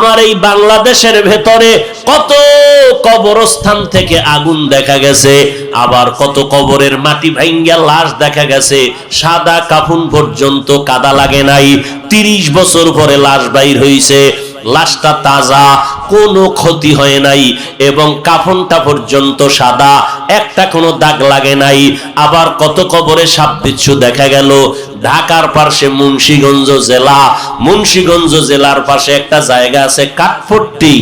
আমার এই বাংলাদেশের ভেতরে কত কবরস্থান থেকে আগুন দেখা গেছে, আবার কত কবরের মাটি ভাঙ্গা লাশ দেখা গেছে, সাদা কাফন পর্যন্ত কাদা লাগে নাই, 30 বছর পরে লাশ বাইর হইছে, লাশটা তাজা, কোনো ক্ষতি হয় নাই এবং কাফনটা পর্যন্ত সাদা, একটা কোনো দাগ লাগে নাই। আবার কত কবরে সাপ বিচ্ছু দেখা গেল। ঢাকার পাশে মুন্সিগঞ্জ জেলা, মুন্সিগঞ্জ জেলার পাশে একটা জায়গা আছে কাঠপট্টি,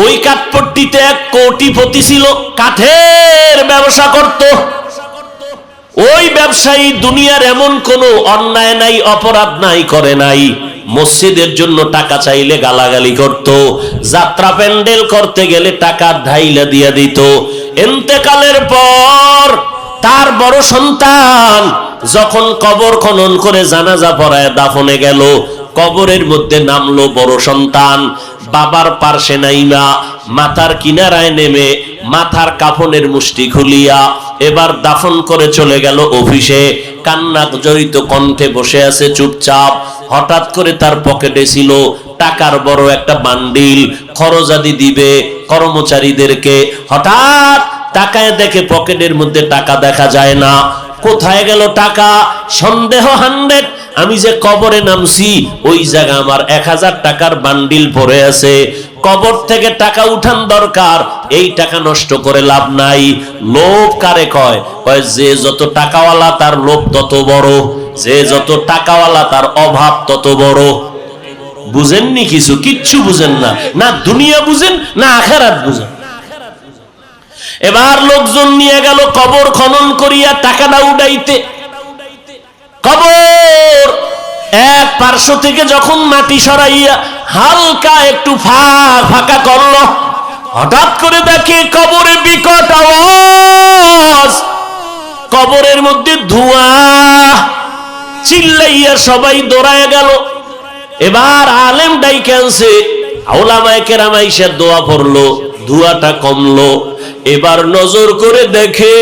ওই কাঠপট্টিতে এক কোটিপতি ছিল, কাঠের ব্যবসা করত। ওই ব্যবসায়ী দুনিয়ার এমন কোনো অন্যায় নাই, অপরাধ নাই, করে নাই। মসজিদের জন্য টাকা চাইলে গালাগালি করত, যাত্রা প্যান্ডেল করতে গেলে টাকা ঢাইলা দিয়া দিত। ইন্তেকালের পর তার বড় সন্তান যখন কবর খনন করে জানাজা পড়ায় দাফনে গেল, কবরের মধ্যে নামলো বড় সন্তান, বাবার পার্শ্বে নাইমা মাথার কিনারায় নেমে মাথার কাফনের মুষ্টি খুলিয়া এবার দাফন করে চলে গেল অফিসে। কান্না জড়িত কণ্ঠে বসে আছে চুপচাপ। হঠাৎ করে তার পকেটে ছিল টাকার বড় একটা বান্ডিল, খরচাদি দিবে কর্মচারীদেরকে। হঠাৎ তাকায় দেখে পকেটের মধ্যে টাকা দেখা যায় না। কোথায় গেল টাকা? সন্দেহ 100। আমি যে কবরে নামছি ওই জায়গা আমার 1000 টাকার বান্ডিল পড়ে আছে। কবর থেকে টাকা উঠান দরকার, এই টাকা নষ্ট করে লাভ নাই। লোভ কারে কয়? কয় যে যত টাকাওয়ালা তার লোভ তত বড়, যে যত টাকাওয়ালা তার অভাব তত বড়। বুঝেননি? কিচ্ছু বুঝেন না, না দুনিয়া বুঝেন না আখিরাত বুঝেন। এবার লোকজন নিয়ে গেল কবর খনন করিয়া টাকাটা উঠাইতে। কবর এক পার্শ্ব থেকে যখন মাটি সরাইয়া হালকা একটু ফাঁকা করলো, হঠাৎ করে দেখে কবরে বিকট আওয়াজ, কবরের মধ্যে ধোঁয়া। চিল্লাইয়া সবাই দৌড়ায় গেল। এবার আলেম ডাইকে আনছে, উলামায়ে কেরাম আইসা দোয়া পড়লো, ধোঁয়াটা কমলো। এবার নজর করে দেখে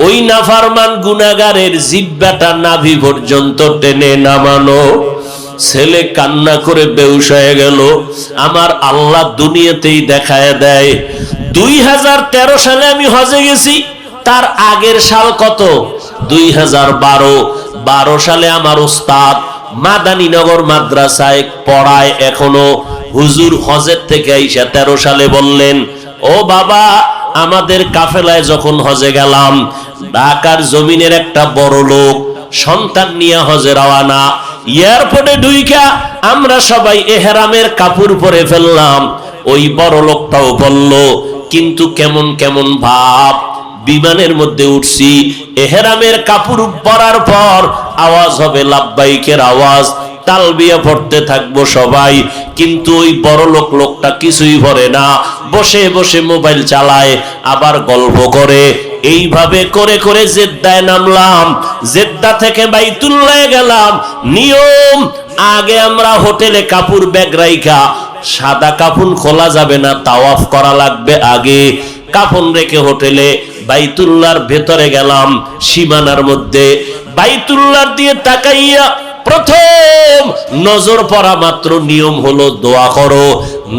ওই নাফরমান গুনাহগারের জিহ্বাটা নাভি পর্যন্ত টেনে নামানো। ছেলে কান্না করে বেহুশ হয়ে গেল। আমার আল্লাহ দুনিয়াতেই দেখায় দেয়। 2013 সালে আমি হজে গেছি, তার আগের সাল কত? 2012 সালে আমার উস্তাদ মাদানীনগর মাদ্রাসায় পড়ায় এখনো। হুজুর হজের থেকে আইসা 13 সালে বললেন, ও বাবা, আমাদের কাফেলায় যখন হজে গেলাম, ঢাকার জমিনের একটা বড় লোক সন্তান নিয়ে হজে রওনা। এয়ারপোর্টে ঢুইকা আমরা সবাই এহরামের কাপড় পরে ফেললাম, ওই বড় লোকটাও বললো, কিন্তু কেমন কেমন ভাব। বিমানের মধ্যে উঠছি, এহরামের কাপড় পরার পর আওয়াজ হবে লাব্বাইকের আওয়াজ, তালবিয়া পড়তে থাকবো সবাই, কিন্তু ওই বড় লোকটা কিছুই পড়ে না, বসে বসে মোবাইল চালায়, আবার গল্প করে। এইভাবে করে করে জেদ্দায় নামলাম। জেদ্দা থেকে বাইতুল্লাহ গেলাম। নিয়ম, আগে আমরা হোটেলে কাপড় ব্যাগ রাইখা, সাদা কাফন খোলা যাবে না, তাওয়াফ করা লাগবে আগে। কাফন রেখে হোটেলে বাইতুল্লাহর ভেতরে গেলাম, সীমানার মধ্যে। বাইতুল্লাহর দিয়ে তাকাইয়া প্রথম নজর পড়া মাত্র নিয়ম হলো দোয়া করো।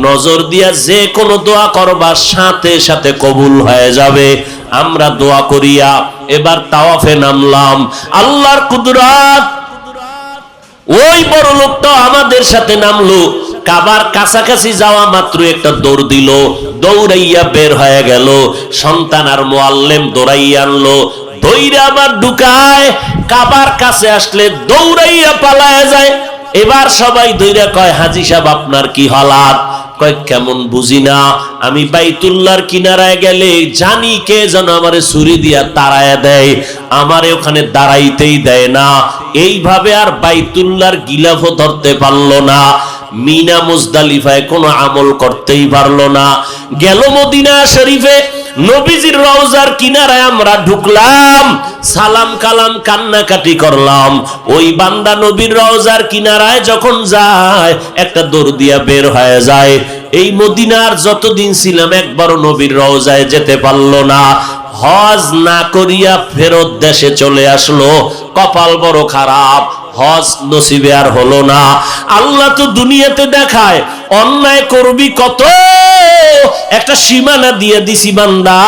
নজর দিয়া যে কোনো দোয়া করবা সাথে সাথে কবুল হয়ে যাবে। আমরা দোয়া করিয়া এবার তাওয়াফে নামলাম। আল্লাহর কুদরত, ওই বড় লোকটা আমাদের সাথে নামলো। কাবার কাছাকাছি যাওয়া মাত্র একটা দৌড় দিল, দৌড়াইয়া বের হয়ে গেল। সন্তান আর মুআল্লিম দৌড়াইয়া আনলো, দৌড়ে আবার ঢুকায়। কাবার কাছে আসলে দৌড়াইয়া পালায়া যায়। এবার সবাই দৌড়া কয়, হাজী সাহেব আপনার কি হালাত? কয় কেমন বুঝি না, আমি বাইতুল্লাহর কিনারায় গেলে জানি কে যেন আমারে ছুরি দিয়া তাড়ায়া দেয়, আমারে ওখানে দাঁড়াইতেই দেয় না। এইভাবে আর বাইতুল্লাহর গিলাফও ধরতে পারলো না। মিনা মুজদালিফায় কোনো আমল করতেই পারলো না। গেল মদিনা শরীফে, নবীজির রওজার কিনারায় আমরা ঢুকলাম, সালাম কালাম কান্নাকাটি করলাম। ওই বান্দা নবীর রওজার কিনারায় যখন যায়, একটা দৌড় দিয়া বের হয়ে যায়। এই মদিনার যতদিন ছিলাম একবারও নবীর রওজায় যেতে পারলো না। হজ না করিয়া ফেরত দেশে চলে আসলো। কপাল বড় খারাপ। হজ নসিবে আর হলো না। আল্লাহ তো দুনিয়াতে দেখায় অন্যায় করবি কত, একটা সীমানা দিয়ে দিছি বান্দা,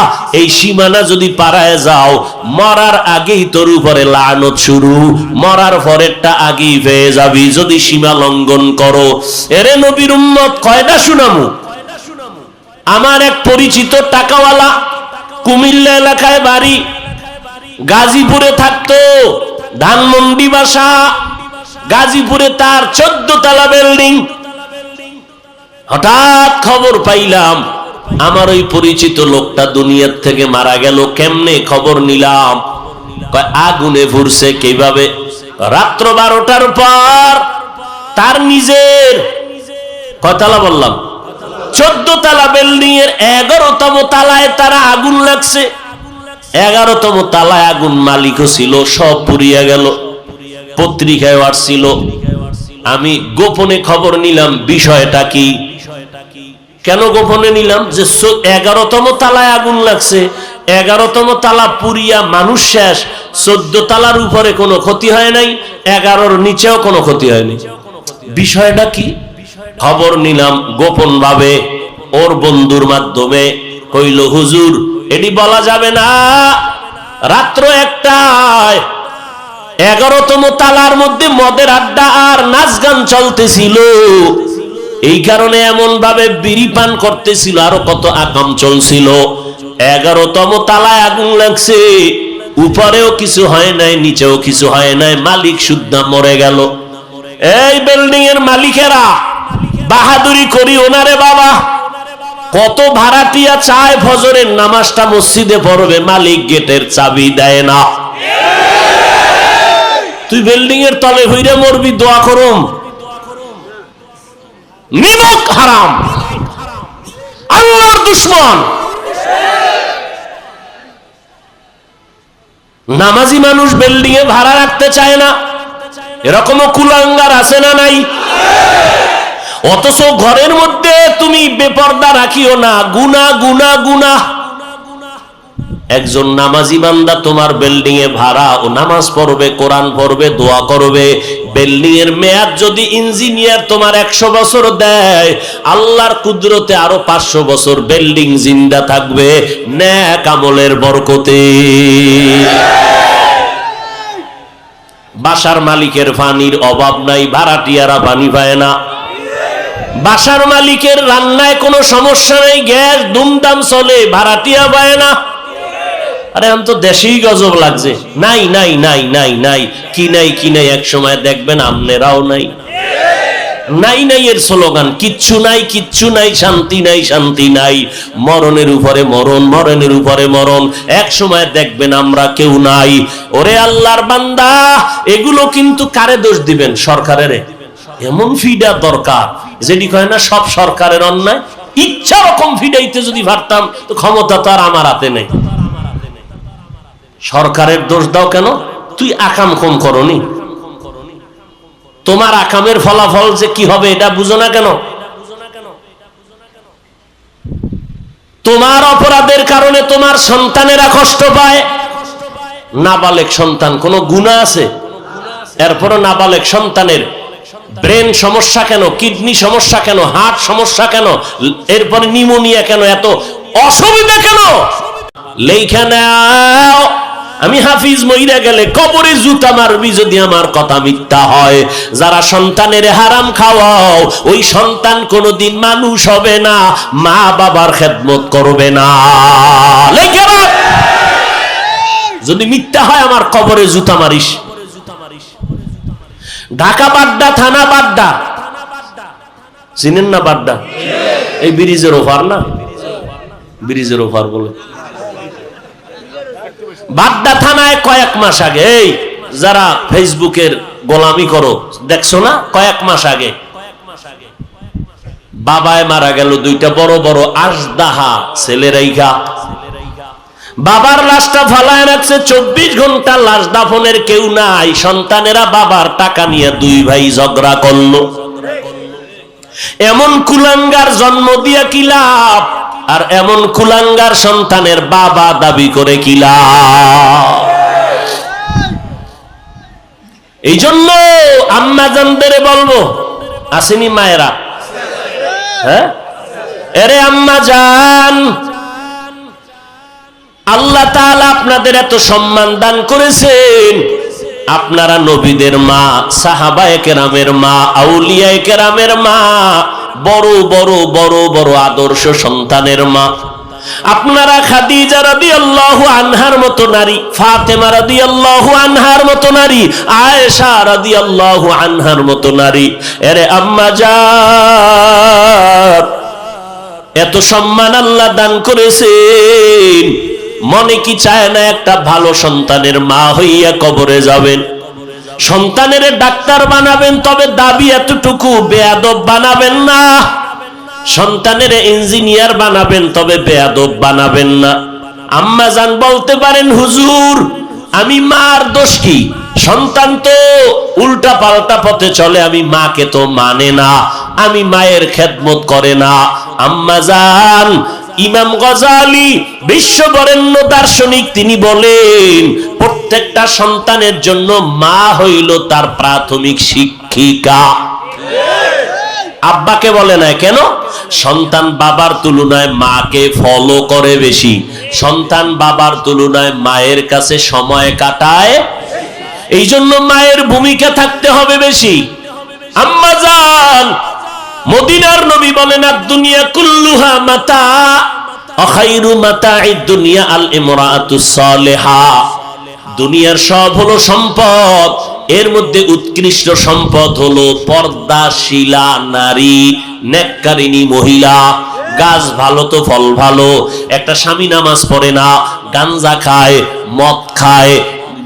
এই সীমানা যদি পারায় যাও মরার আগেই তোর উপরে লানত শুরু, মরার পরেরটা আগেই পেয়ে যাবি যদি সীমা লঙ্ঘন করো। এরে নবীর উম্মত কয়টা শুনামু? আমার এক পরিচিত টাকাওয়ালা, কুমিল্লা এলাকায় বাড়ি, গাজীপুরে থাকতো, ধানমন্ডি বাসা, গাজীপুরে তার 14 তলা বিল্ডিং। হঠাৎ খবর পাইলাম আমার ওই পরিচিত লোকটা দুনিয়ার থেকে মারা গেল। কেমনে খবর নিলাম? আগুনে পুড়ছে। কিভাবে? রাত্র 12টার পর তার নিজের কয়তলা বললাম 14 তলা বিল্ডিং এর 11তম তলায় তারা আগুন লাগছে। 11তম তলায় আগুন, মালিকও ছিল, সব পুড়িয়া গেল। পত্রিকায় আসছিল। আমি গোপনে খবর নিলাম বিষয়টা কি। কেন গোপনে নিলাম? যে 11তম তলায় আগুন লাগছে, 11তম তলা পুরিয়া মানুষ শেষ, 14 তলার উপরে কোনো ক্ষতি হয় নাই, 11-র নিচেও কোনো ক্ষতি হয়নি। বিষয়টা কি? খবর নিলাম গোপন ভাবে, ওর বন্ধুর মাধ্যমে। কইল হুজুর এটি বলা যাবে না, রাত্র 1টায় 11তম তলার মধ্যে মদের আড্ডা আর নাচ গান চলতেছিল, এই কারণে এমন ভাবে বিড়ি পান করতেছিল, আরো কত আকাম চলছিল। 11তম তলায় আগুন লাগছে, উপরেও কিছু হয় নাই, নিচেও কিছু হয় নাই, মালিক শুদ্ধা মরে গেল। এই বিল্ডিং এর মালিকেরা বাহাদুরি করি ওনারে বাবা, কত ভাড়াটিয়া চায় ফজরের নামাজটা মসজিদে পড়বে, মালিক গেটের চাবি দেয় না। তুই বিল্ডিং এর তলে হইরে মরবি, দোয়া করুম। নিমক হারাম, আল্লাহর দুশমন। নামাজি মানুষ বিল্ডিং এ ভাড়া রাখতে চায় না, এরকমও কুলাঙ্গার আছে না নাই? অথচ ঘরের মধ্যে তুমি বেপর্দা রাখিও না, গুনাহ গুনাহ গুনাহ। একজন নামাজি বান্দা তোমার বিল্ডিং এ ভাড়া, ও নামাজ পড়বে, কোরআন পড়বে, দোয়া করবে। বিল্ডিং এর মেয়াদ যদি ইঞ্জিনিয়ার তোমার 100 বছর দেয়, আল্লাহর কুদরতে আরো 500 বছর বিল্ডিং জিন্দা থাকবে নেক আমলের বরকতে। বাসার মালিকের পানির অভাব নাই, ভাড়াটিয়ারা পানি পায় না। বাসার মালিকের রান্নায় কোনো সমস্যা নেই, গ্যাস দুমদাম চলে, ভাড়াটিয়া পায় না। আরে আমি তো দেশেই গজব লাগছে। নাই নাই নাই নাই নাই, কি নাই কি নাই, এক সময় দেখবেন আমনেরাও নাই। নাই নাই এর স্লোগান, কিচ্ছু নাই কিচ্ছু নাই, শান্তি নাই শান্তি নাই, মরণের উপরে মরণ, মরণের উপরে মরণ, এক সময় দেখবেন আমরা কেউ নাই। ওরে আল্লাহর বান্দা, এগুলো কিন্তু কারে দোষ দিবেন? সরকারের। এমন ফিডা দরকার যেটি কয় না সব সরকারের অন্যায়, ইচ্ছা রকম ফিডাইতে যদি পারতাম তো ক্ষমতা তো আর আমার হাতে নেই। সরকারের দোষ দাও কেন? তুই আকাম কম করনি, তোমার আকামের ফলাফল যে কি হবে এটা বুঝো না কেন? তোমার অপরাধের কারণে তোমার সন্তানেরা কষ্ট পায়। নাবালেগ সন্তান, কোনো গুনাহ আছে? এরপরও নাবালেগ সন্তানের ব্রেন সমস্যা কেন, কিডনি সমস্যা কেন, হার্ট সমস্যা কেন, এরপরে নিউমোনিয়া কেন, এত অসুবিধা কেন? লেখা নাও, আমি হাফিজ মইরা গেলে কবরে জুতা মারবি যদি আমার কথা মিথ্যা হয়। যারা সন্তানের হারাম খাওয়াও, ওই সন্তান কোনোদিন মানুষ হবে না, মা বাবার খেদমত করবে না। লেখা রাখ, যদি মিথ্যা হয় আমার কবরে জুতা মারিস। ঢাকা বাড্ডা থানা, বাড্ডা চিনেন না? বাড্ডা এই ব্রিজের ওপার না, ব্রিজের ওপার বলে। বাড্ডা থানায় কয়েক মাস আগে, এই যারা ফেসবুকের গোলামি করো দেখছো না, কয়েক মাস আগে বাবায় মারা গেল, দুইটা বড় বড় আজদাহা ছেলেরাইগা। বাবার লাশটা ফালায় রাখছে, 24 ঘন্টা লাশ দাফনের কেউ নাই। সন্তানেরা বাবার টাকা নিয়ে দুই ভাই ঝগড়া করলো। এমন কুলাঙ্গার জন্ম দিয়া কি লাভ? আর এমন কুলাঙ্গার সন্তানের বাবা দাবি করে কি লাভ? এই জন্য আম্মা জানদের বলবো, আসেনি মায়েরা? হ্যাঁ, এরে আম্মা জান, আল্লাহ তাআলা আপনাদের এত সম্মান দান করেছেন, আপনারা নবীদের মা, সাহাবায়ে কেরামের মা, আউলিয়ায়ে কেরামের মা, বড় বড় বড় বড় আদর্শ সন্তানের মা। আপনারা খাদিজা রাদিয়াল্লাহু আনহার মতো নারী, ফাতেমা রাদিয়াল্লাহু আনহার মতো নারী, আয়েশা রাদিয়াল্লাহু আনহার মতো নারী। এরে আম্মা জান, এত সম্মান আল্লাহ দান করেছেন, মনে কি চায় না একটা ভালো সন্তানের মা হইয়া কবরে যাবেন? সন্তানের ডাক্তার বানাবেন, তবে দাবি এতটুকু, বেয়াদব বানাবেন না। সন্তানের ইঞ্জিনিয়ার বানাবেন, তবে বেয়াদব বানাবেন না। আম্মা জান বলতে পারেন, হুজুর আমি মার দোষ কি? সন্তান তো উল্টা পাল্টা পথে চলে, আমি মাকে তো মানে না, আমি মায়ের খেদমত করে না। আম্মা জান, ইমাম গজালি বিশ্ববরেণ্য দার্শনিক, তিনি বলেন প্রত্যেকটা সন্তানের জন্য মা হইল তার প্রাথমিক শিক্ষিকা। আব্বাকে বলে না কেন? সন্তান বাবার তুলনায় মাকে ফলো করে বেশি, সন্তান বাবার তুলনায় মায়ের কাছে সময় কাটায়, এই জন্য মায়ের ভূমিকা থাকতে হবে বেশি। আম্মা জান, মদিনার নবী বলেন, আদ-দুনিয়া কুল্লুহা মাতা, আখাইরু মাতা'আদ দুনিয়া আল ইমরাআতুস সালিহা। দুনিয়ার সব হলো সম্পদ, এর মধ্যে উৎকৃষ্ট সম্পদ হলো পর্দাশীলা নারী, নেককারিনী মহিলা। গাছ ভালো তো ফল ভালো, একটা স্বামী নামাজ পড়ে না, গাঞ্জা খায়, মদ খায়,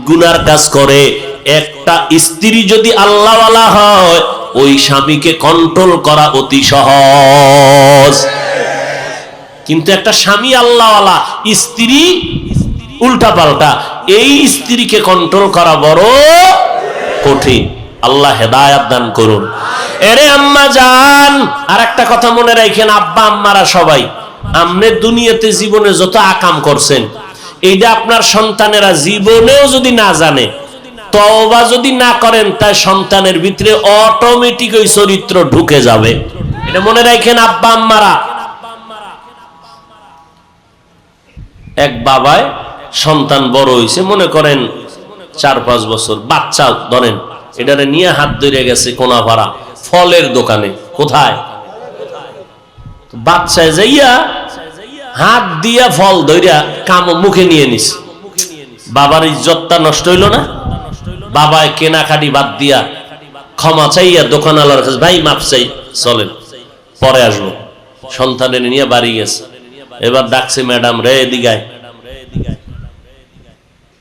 গুনার কাজ করে, একটা স্ত্রী যদি আল্লাহওয়ালা হয়, ওই স্বামীকে কন্ট্রোল করা অতি সহজ। কিন্তু একটা স্বামী আল্লাহওয়ালা, স্ত্রী উল্টা পাল্টা, এই স্ত্রীকে কন্ট্রোল করা বড় কঠিন। আল্লাহ হেদায়েত দান করুন। এরে আম্মা জান, আর একটা কথা মনে রাখেন, আব্বা আম্মারা সবাই, আপনি দুনিয়াতে জীবনে যত আকাম করছেন, এইটা আপনার সন্তানেরা জীবনেও যদি না জানে, তওবা যদি না করেন, তাই সন্তানের ভিতরে অটোমেটিক ওই চরিত্র ঢুকে যাবে। এটা মনে রাখেন আব্বা আম্মারা। এক বাবায় সন্তান বড় হইছে, মনে করেন 4-5 বছর, বাচ্চা ধরেন, এটারে নিয়ে হাত ধরে গেছে কোনাপাড়া ফলের দোকানে। কোথায়? বাচ্চায় যাইয়া হাত দিয়া ফল ধইরা কাম মুখে নিয়ে নিস। বাবার ইজ্জতটা নষ্ট হইল না? বাবায় কেনাকাটি বাদ দিয়া ক্ষমা চাইয়া দোকানওয়ালার কাছে, ভাই মাপ চাই, চলেন পরে আসবো। সন্তানের নিয়ে বাড়ি গেছে, এবার ডাকছে, ম্যাডাম রে এদিগায়।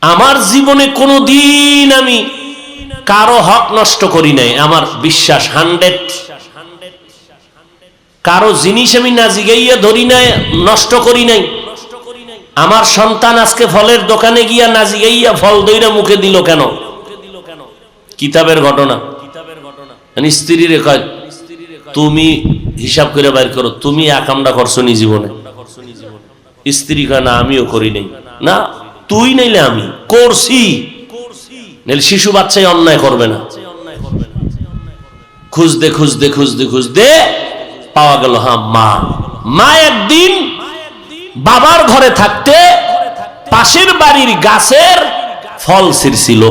আমার জীবনে কোনোদিন আমি কারো হক নষ্ট করি নাই, আমার বিশ্বাস 100। কারো জিনিস আমি না জিগাইয়া ধরি নাই, নষ্ট করি নাই। আমার সন্তান আজকে ফলের দোকানে গিয়া না জিগাইয়া ফল দইরা মুখে দিল কেন? কিতাবের ঘটনা। স্ত্রীরে কয়, তুমি হিসাব করে বাইর করো, তুমি আকামটা করছো নি জীবনে? স্ত্রী কয়, না আমিও করি নাই। না তুই নাইলে আমি করছি, নাইলে শিশু বাচ্চাই অন্যায় করবে না। খুঁজতে খুঁজতে খুঁজতে খুঁজতে পাওয়া গেল, হ্যাঁ মা। মা একদিন বাবার ঘরে থাকতে পাশের বাড়ির গাছের ফল ছিঁড়ছিল,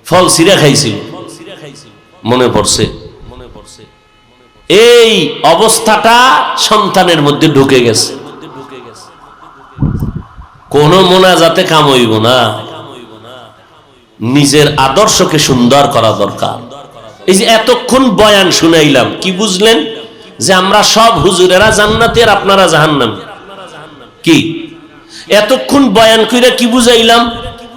ফল ছিঁড়ে খাইছিল। মনে পড়ছে, এই অবস্থাটা সন্তানের মধ্যে ঢুকে গেছে। কোন মোনাজাতে কাম হইব না, নিজের আদর্শকে সুন্দর করা দরকার। এই যে এতক্ষণ বয়ান শুনাইলাম, কি বুঝলেন? যে আমরা সব হুজুরেরা জান্নাতি আর আপনারা জাহান্নামী। কি এতক্ষণ বয়ান কইরা কি বুঝাইলাম?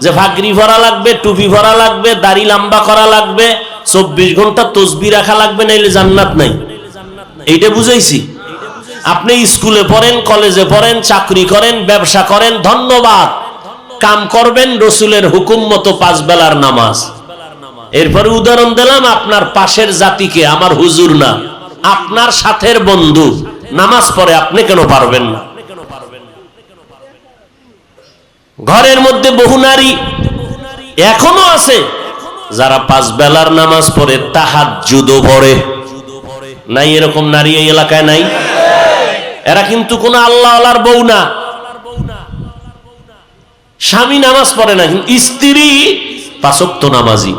যে ভাগরি ভরা লাগবে, টুপি ভরা লাগবে, দাড়ি লম্বা করা লাগবে, 24 ঘন্টা তসবিহ রাখা লাগবে, নাইলে জান্নাত নাই। এইটা বুঝাইছি। আপনি স্কুলে পড়েন, কলেজে পড়েন, চাকরি করেন, ব্যবসা করেন, ধন্যবাদ, কাম করবেন রসুলের হুকুম মতো 5 বেলার নামাজ। এরপরে উদাহরণ দিলাম আপনার পাশের জাতিকে, আমার হুজুর না, আপনার সাথের বন্ধু নামাজ পড়ে, আপনি কেন পারবেন না? ঘরের মধ্যে বহু নারী এখনো আছে যারা 5 বেলার নামাজ পড়ে তাহাজ্জুদও পড়ে, নাই এরকম নারী এই এলাকায় নাই? এরা কিন্তু কোন আল্লাহওয়ালার বউ না। স্বামী নামাজ পড়ে না, স্ত্রী 5 ওয়াক্ত নামাজি,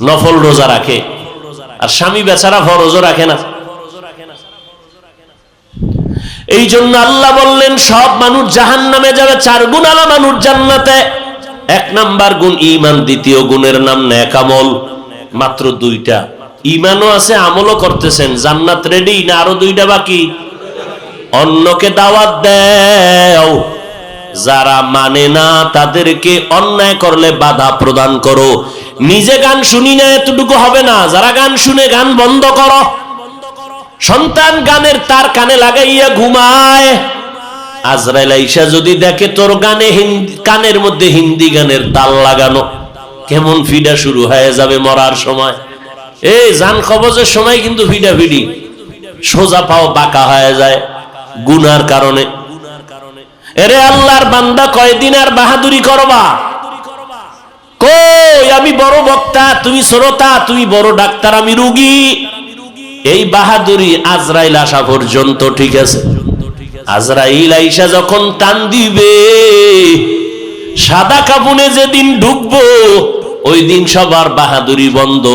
নফল রোজা রাখে, আর স্বামী বেচারা ফরজও রাখে না। এই জন্য আল্লাহ বললেন সব মানুষ জাহান্নামে যাবে, 4 গুণ আলা মানুষ জান্নাতে। 1 নাম্বার গুণ ঈমান, দ্বিতীয় গুণের নাম নেক আমল। মাত্র 2টা, ঈমানও আছে আমলও করতেছেন, জান্নাত রেডি না আরো 2টা বাকি? অন্যকে দাওয়াত দাও, যারা মানে না তাদেরকে অন্যায় করলে বাধা প্রদান করো। নিজে গান শুনি না এতটুকু হবে না, যারা গান শুনে গান বন্ধ করো। সন্তান গানের তার কানে লাগাইয়া ঘুমায়, আজরাইল আইসা যদি দেখে তোর গানে কানের মধ্যে হিন্দি গানের তাল লাগানো, কেমন ফিডা শুরু হয়ে যাবে মরার সময়। এই জান কবজের সময় কিন্তু ফিডা ফিডি, সোজা পাও বাঁকা হয়ে যায় গুনার কারণে। এরে আল্লাহর বান্দা, কয়দিন আর বাহাদুরি করবা? কই আমি বড় বক্তা, তুমি শ্রোতা, তুমি বড় ডাক্তার, আমি রুগী। এই বাহাদুরি আজরাইল আসা পর্যন্ত ঠিক আছে। আজরাইল আইসা যখন টান দিবে, সাদা কাফনে যেদিন ঢুকবো ওই দিন সবার বাহাদুরি বন্ধ।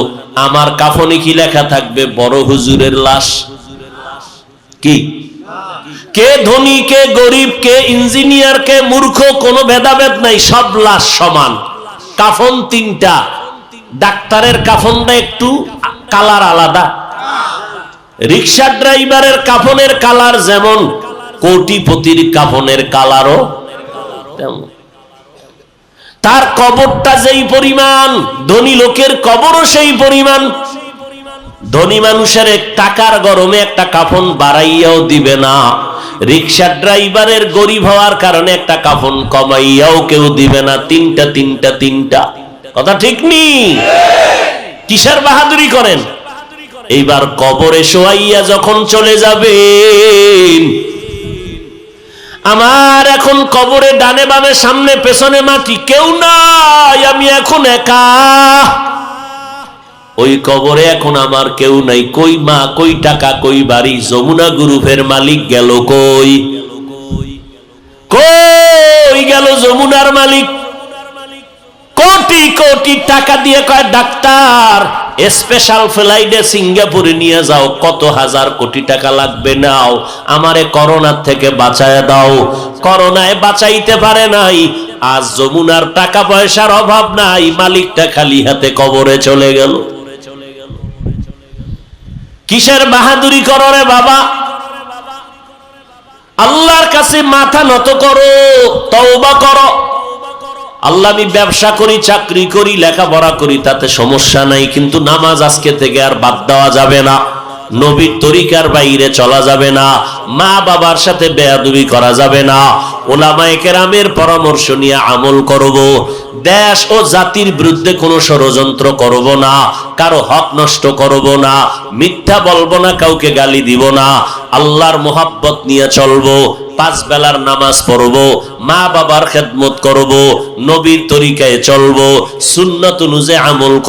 আমার কাফনে কি লেখা থাকবে? বড় হুজুরের লাশ। কি কে ধনী, কে গরিব, কে ইঞ্জিনিয়ার, কে মূর্খ, কোনো ভেদাভেদ নাই, সব লাশ সমান। কাফন 3টা, ডাক্তারের কাফনটা একটু কালার আলাদা, রিক্সা ড্রাইভারের কাফনের কালার যেমন, কোটিপতির কাফনের কালারও তেমন। তার কবরটা যেই পরিমাণ, ধনী লোকের কবরও সেই পরিমাণ। ধনী মানুষের টাকার গরমে একটা কাফন বাড়াইয়াও দিবে না, রিক্সা ড্রাইভারের গরিব হওয়ার কারণে একটা কাফন কমাইয়াও কেউ দিবে না। 3টা। কথা ঠিক নি? কিসের বাহাদুরি করেন? এইবার কবরে শোয়াইয়া যখন চলে যাবেন, আমার এখন কবরে ডানে বামে সামনে পেছনে মাটি, কেউ নাই, আমি এখন একা। ওই কবরে এখন আমার কেউ নাই। কই মা, কই টাকা, কই বাড়ি? যমুনা গ্রুপের মালিক গেল কই? কই গেল যমুনার মালিক? কোটি কোটি টাকা দিয়ে কয় ডাক্তার স্পেশাল ফ্লাইটে সিঙ্গাপুরে নিয়ে যাও, কত হাজার কোটি টাকা লাগবে, নাও, আমারে করোনার থেকে বাঁচায় দাও। করোনায় বাঁচাইতে পারে নাই, আজ যমুনার টাকা পয়সার অভাব নাই, মালিকটা খালি হাতে কবরে চলে গেল। কিসের বাহাদুরি করো রে বাবা? আল্লাহর কাছে মাথা নত করো, তওবা করো। আল্লাহ, আমি ব্যবসা করি, চাকরি করি, লেখাপড়া করি, তাতে সমস্যা নাই, কিন্তু নামাজ আজকে থেকে আর বাদ দেওয়া যাবে না, নবীর তরিকার বাইরে চলা যাবে না, মা বাবার সাথে বেয়াদবি করা যাবে না, ওলামায়ে কেরামের পরামর্শ নিয়ে আমল করব, দেশ ও জাতির বিরুদ্ধে কোনো ষড়যন্ত্র করব না, কারো হক নষ্ট করব না, মিথ্যা বলবো না, কাউকে গালি দিব না, আল্লাহর মোহাব্বত নিয়ে চলবো, 5 বেলার নামাজ পড়বো, মা বাবার খেদমত করব, নবীর তরিকায় চলবো, সুন্নাত অনুযায়ী আমল করব।